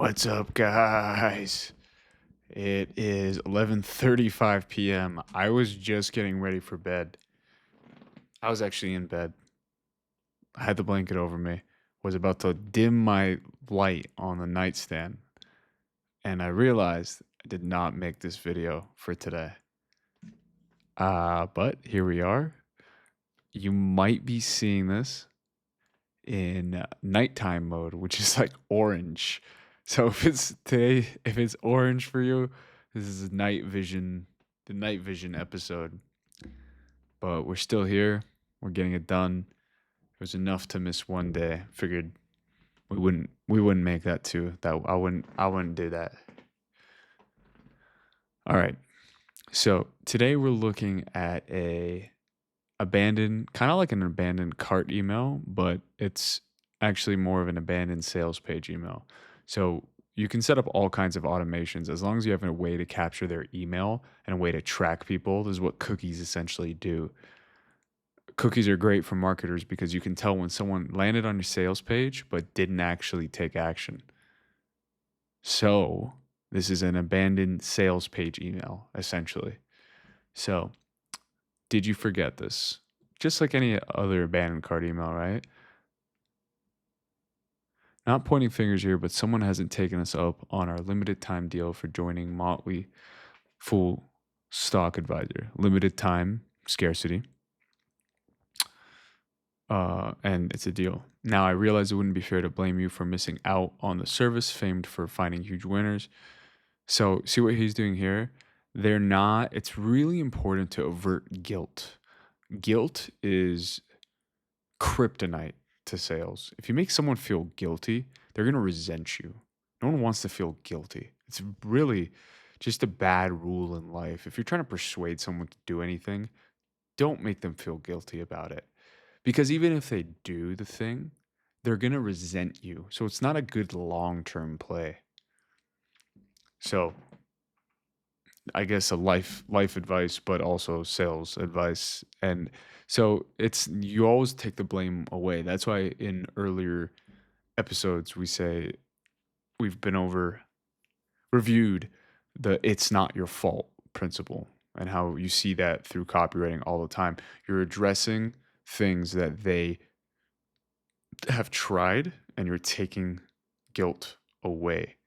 What's up, guys? It is 11:35 p.m. I was just getting ready for bed. I was actually in bed. I had the blanket over me. Was about to dim my light on the nightstand, and I realized I did not make this video for today. But here we are. You might be seeing this in nighttime mode, which is like orange. So if it's orange for you, this is the night vision episode. But we're still here. We're getting it done. It was enough to miss one day. Figured we wouldn't make that too. That I wouldn't do that. All right. So today we're looking at kind of like an abandoned cart email, but it's actually more of an abandoned sales page email. So you can set up all kinds of automations as long as you have a way to capture their email and a way to track people. This is what cookies essentially do. Cookies are great for marketers because you can tell when someone landed on your sales page but didn't actually take action. So this is an abandoned sales page email, essentially. So did you forget this? Just like any other abandoned cart email, right? Not pointing fingers here, but someone hasn't taken us up on our limited time deal for joining Motley Full Stock Advisor. Limited time, scarcity, and it's a deal. Now, I realize it wouldn't be fair to blame you for missing out on the service famed for finding huge winners. So, see what he's doing here? It's really important to avert guilt. Guilt is kryptonite to sales. If you make someone feel guilty, they're going to resent you. No one wants to feel guilty. It's really just a bad rule in life. If you're trying to persuade someone to do anything, don't make them feel guilty about it. Because even if they do the thing, they're going to resent you. So it's not a good long-term play. So I guess a life advice, but also sales advice. And so it's you always take the blame away. That's why in earlier episodes we've been over reviewed the it's not your fault principle and how you see that through copywriting all the time. You're addressing things that they have tried and you're taking guilt away.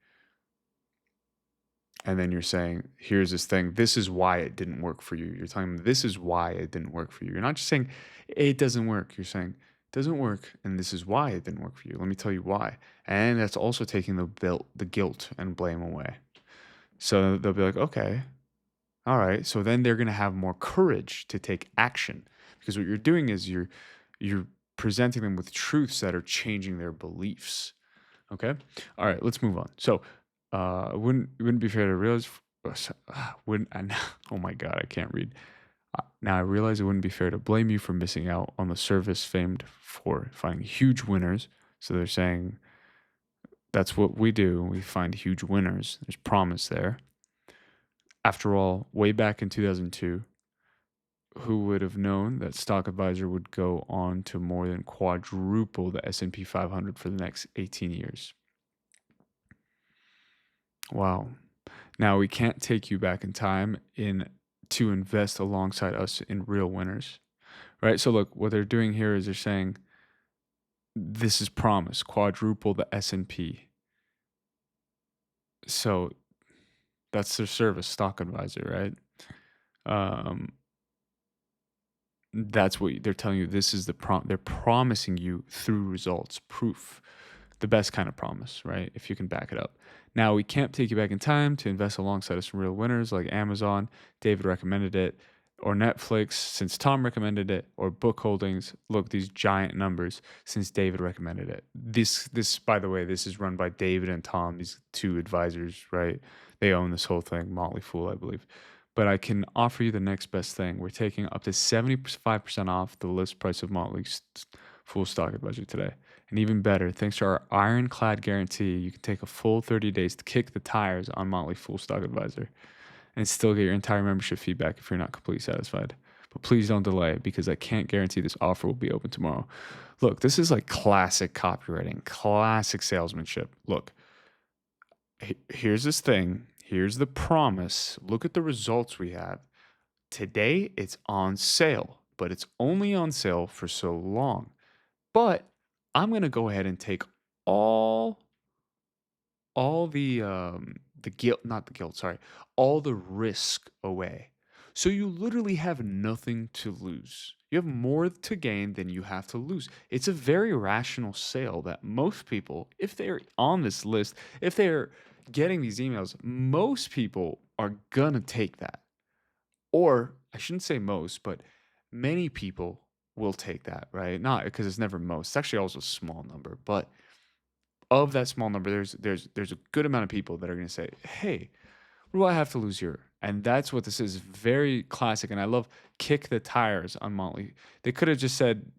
And then you're saying, here's this thing. This is why it didn't work for you. You're telling them this is why it didn't work for you. You're not just saying it doesn't work. You're saying it doesn't work, and this is why it didn't work for you. Let me tell you why. And that's also taking the guilt and blame away. So they'll be like, okay, all right. So then they're gonna have more courage to take action because what you're doing is you're presenting them with truths that are changing their beliefs. Okay. All right. Let's move on. So it wouldn't be fair to realize wouldn't and oh my god, I can't read. Now I realize it wouldn't be fair to blame you for missing out on the service famed for finding huge winners. So they're saying that's what we do. We find huge winners. There's promise there. After all, way back in 2002, who would have known that Stock Advisor would go on to more than quadruple the S&P 500 for the next 18 years? Wow. Now we can't take you back in time in to invest alongside us in real winners, right? So look, what they're doing here is they're saying this is promise, quadruple the S&P. So that's their service, Stock Advisor, right? Um, that's what they're telling you. This is they're promising you through results, proof, the best kind of promise, right? If you can back it up. Now, we can't take you back in time to invest alongside us in real winners like Amazon. David recommended it, or Netflix, since Tom recommended it, or Book Holdings. Look, these giant numbers since David recommended it. This, by the way, this is run by David and Tom, these two advisors, right? They own this whole thing, Motley Fool, I believe. But I can offer you the next best thing. We're taking up to 75% off the list price of Motley's Full Stock Advisor today. And even better, thanks to our ironclad guarantee, you can take a full 30 days to kick the tires on Motley Full Stock Advisor and still get your entire membership feedback if you're not completely satisfied. But please don't delay because I can't guarantee this offer will be open tomorrow. Look, this is like classic copywriting, classic salesmanship. Look, Here's this thing. Here's the promise. Look at the results we have. Today it's on sale, but it's only on sale for so long. But I'm gonna go ahead and take all all the guilt, not the guilt, sorry, all the risk away. So you literally have nothing to lose. You have more to gain than you have to lose. It's a very rational sale that most people, if they're on this list, if they're getting these emails, most people are gonna take that. Or I shouldn't say most, but many people will take that, right? Not because it's never most. It's actually also a small number, but of that small number, there's a good amount of people that are going to say, "Hey, what do I have to lose here?" And that's what this is. Very classic. And I love kick the tires on Motley. They could have just said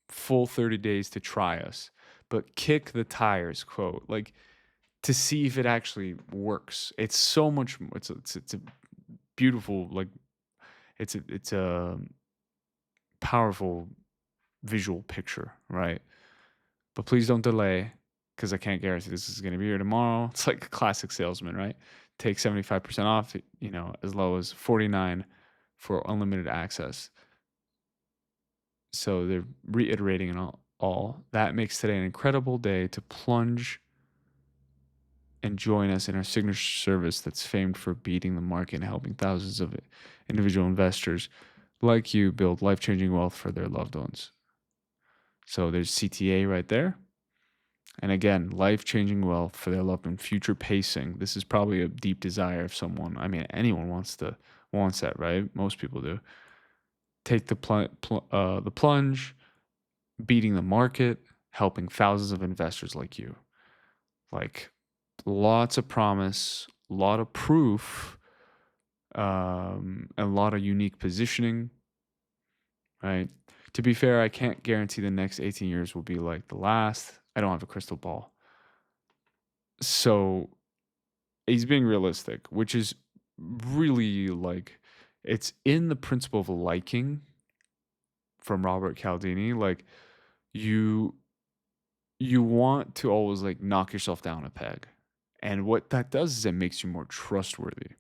full 30 days to try us, but kick the tires quote, like to see if it actually works. It's so much. It's a beautiful, like it's a powerful visual picture, right? But please don't delay because I can't guarantee this is going to be here tomorrow. It's like a classic salesman, right? Take 75% off, as low as 49 for unlimited access. So they're reiterating and all. That makes today an incredible day to plunge and join us in our signature service that's famed for beating the market and helping thousands of individual investors like you build life-changing wealth for their loved ones. So there's CTA right there. And again, life-changing wealth for their loved one, future pacing. This is probably a deep desire of someone. I mean, anyone wants that, right? Most people do. Take the plunge, beating the market, helping thousands of investors like you. Like lots of promise, a lot of proof, a lot of unique positioning, right? To be fair, I can't guarantee the next 18 years will be like the last. I don't have a crystal ball. So he's being realistic, which is really like it's in the principle of liking from Robert Cialdini. Like you you want to always like knock yourself down a peg. And what that does is it makes you more trustworthy.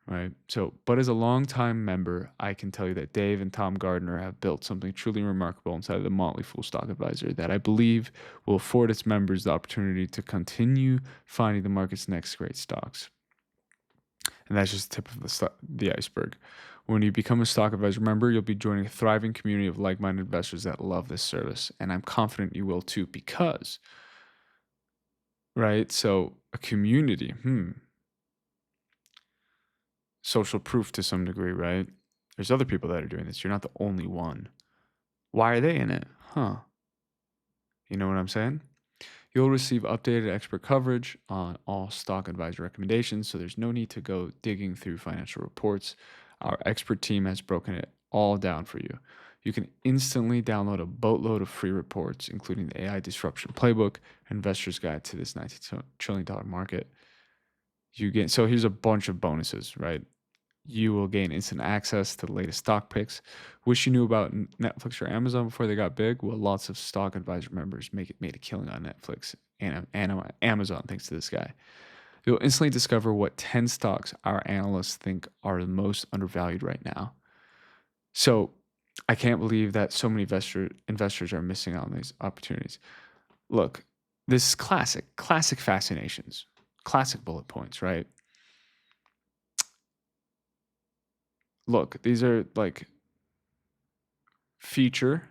Right. So, but as a longtime member, I can tell you that Dave and Tom Gardner have built something truly remarkable inside of the Motley Fool Stock Advisor that I believe will afford its members the opportunity to continue finding the market's next great stocks. And that's just the tip of the iceberg. When you become a stock advisor member, you'll be joining a thriving community of like-minded investors that love this service. And I'm confident you will too, because, right? So a community, social proof to some degree, right? There's other people that are doing this. You're not the only one. Why are they in it? Huh. You know what I'm saying? You'll receive updated expert coverage on all stock advisor recommendations, so there's no need to go digging through financial reports. Our expert team has broken it all down for you. You can instantly download a boatload of free reports, including the AI Disruption Playbook, Investor's Guide to this $19 trillion market. So here's a bunch of bonuses, right? You will gain instant access to the latest stock picks. Wish you knew about Netflix or Amazon before they got big? Well, lots of stock advisor members made a killing on Netflix and Amazon thanks to this guy. You'll instantly discover what 10 stocks our analysts think are the most undervalued right now. So I can't believe that so many investors are missing out on these opportunities. Look, this is classic fascinations, classic bullet points, right? Look, these are like feature,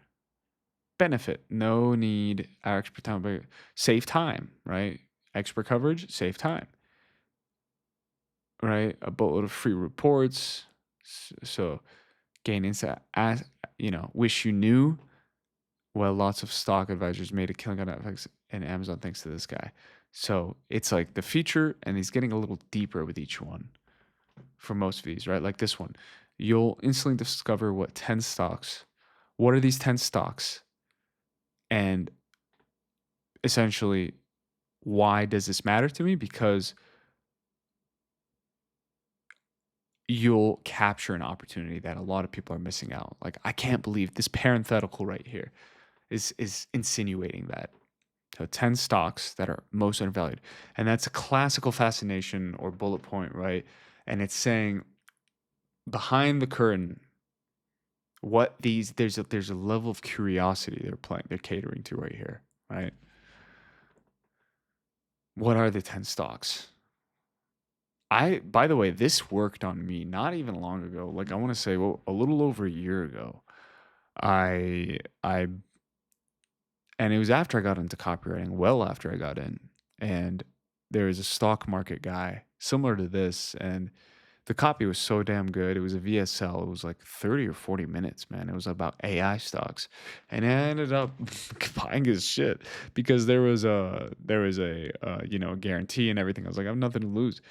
benefit, no need, our expert time, but save time, right? Expert coverage, save time, right? A boatload of free reports. So gain insight, wish you knew. Well, lots of stock advisors made a killing on Netflix and Amazon thanks to this guy. So it's like the feature, and he's getting a little deeper with each one for most of these, right? Like this one, you'll instantly discover what are these 10 stocks? And essentially, why does this matter to me? Because you'll capture an opportunity that a lot of people are missing out. Like, I can't believe this parenthetical right here is insinuating that. So 10 stocks that are most undervalued. And that's a classical fascination or bullet point, right? And it's saying behind the curtain, what these there's a level of curiosity they're catering to right here, right? What are the 10 stocks? By the way, this worked on me not even long ago. Like I want to say, well, a little over a year ago. I and it was after I got into copywriting, well after I got in. And there was a stock market guy similar to this, and the copy was so damn good. It was a VSL. It was like 30 or 40 minutes, man. It was about AI stocks. And I ended up buying his shit because there was a guarantee and everything. I was like, I have nothing to lose.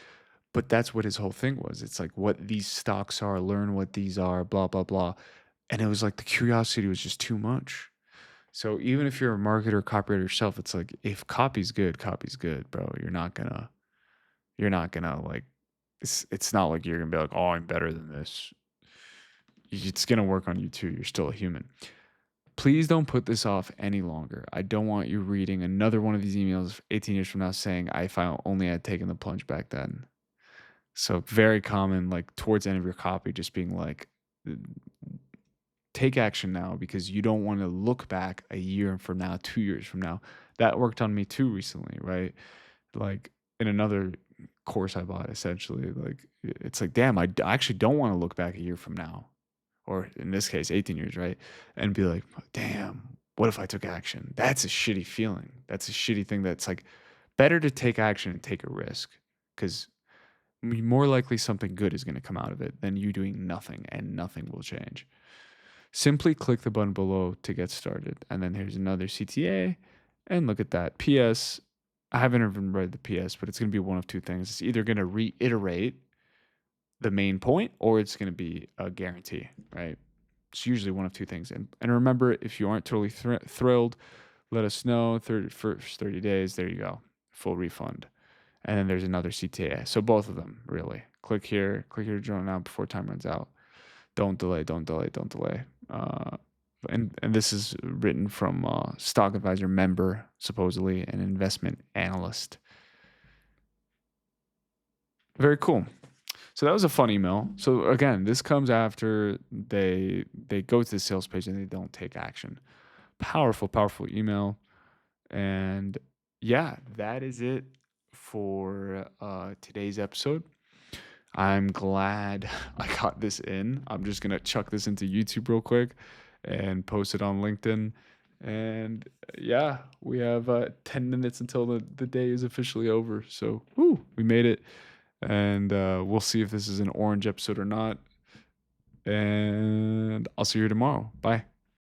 But that's what his whole thing was. It's like what these stocks are, learn what these are, blah, blah, blah. And it was like the curiosity was just too much. So even if you're a marketer, copywriter yourself, it's like if copy's good, bro. You're not gonna like it's not like you're gonna be like, oh, I'm better than this. It's gonna work on you too. You're still a human. Please don't put this off any longer. I don't want you reading another one of these emails 18 years from now saying if I only had taken the plunge back then. So very common, like towards the end of your copy, just being like, take action now because you don't want to look back a year from now, 2 years from now. That worked on me too recently, right? Like in another course I bought, essentially, like it's like, damn, I actually don't want to look back a year from now, or in this case, 18 years, right? And be like, damn, what if I took action? That's a shitty feeling. That's a shitty thing. That's like better to take action and take a risk because more likely something good is going to come out of it than you doing nothing and nothing will change. Simply click the button below to get started. And then here's another CTA. And look at that. PS, I haven't even read the PS, but it's going to be one of two things. It's either going to reiterate the main point or it's going to be a guarantee, right? It's usually one of two things. And remember, if you aren't totally thrilled, let us know. First 30 days, there you go. Full refund. And then there's another CTA. So both of them, really. Click here to join now before time runs out. Don't delay, don't delay, don't delay. And this is written from Stock Advisor member, supposedly an investment analyst. Very cool. So that was a fun email. So again, this comes after they go to the sales page and they don't take action. Powerful, powerful email. And yeah, that is it for today's episode. I'm glad I got this in. I'm just gonna chuck this into YouTube real quick and post it on LinkedIn. And yeah, we have 10 minutes until the day is officially over. So we made it. And we'll see if this is an orange episode or not. And I'll see you tomorrow. Bye.